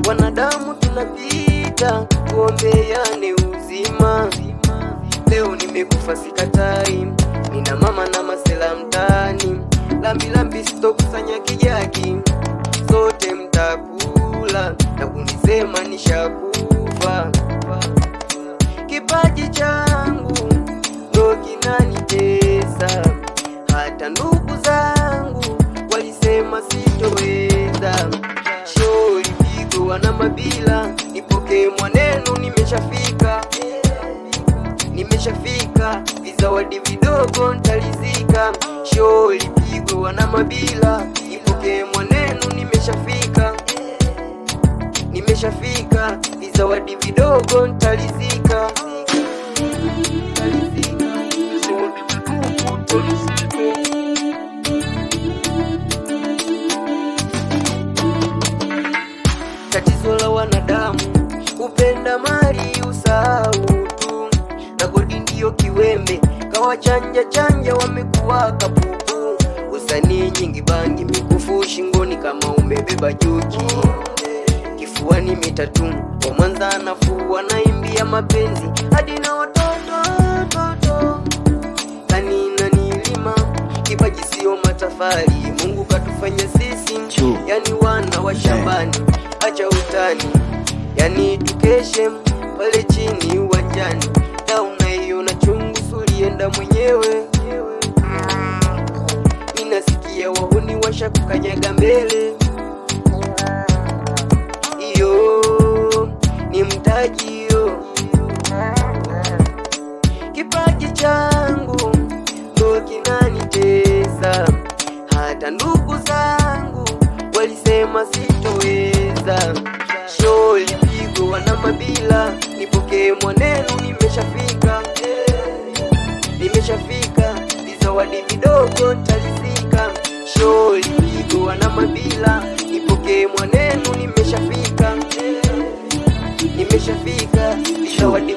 wanadamu tunapita kuombeane uzima. Leo nimekufa sikatai, nina mama na masela mtani, lambi sitokusanya kijaki, sote mtakula na kunisema nishakufa. Kipaji changu ndo kinanitesa, hata ndugu zangu walisema sitoweza. Shauri pigo wana mabila, nipokee mwanenu, nimeshafika, vizawadi vidogo ntalizika. Shauri pigo wana mabila, nipokee mwanenu, nimeshafika, vizawadi vidogo ntalizika. Tatizo la wanadamu upenda mali usahau tu, na godi ndio kiwembe kawachanja wamekuwa kapupu. Usanii nyingi bangi mikufu shingoni kama umebeba juki, kifuani mitatu kwa Mwanza nafuu naimbia mapenzi hadi na watoto. Kanina nilima kipaji sio matafali, Mungu katufanya sisi yani wana wa shambani. Acha utani, yani tukeshe pale chini uwanjani, na unaiona chungu sulienda mwenyewe. Ninasikia wahuni washa kukanyaga mbele, iyo ni mtajio. Kipaji changu ndo kinanitesa, hata ndugu zangu walisema sitoweza. Shauri pigo wana mabila, nipokee mwanenu, nimeshafika, vizawadi vidogo ntalizika. Shauri pigo wana mabila, nipokee mwanenu, nimeshafika, vizawadi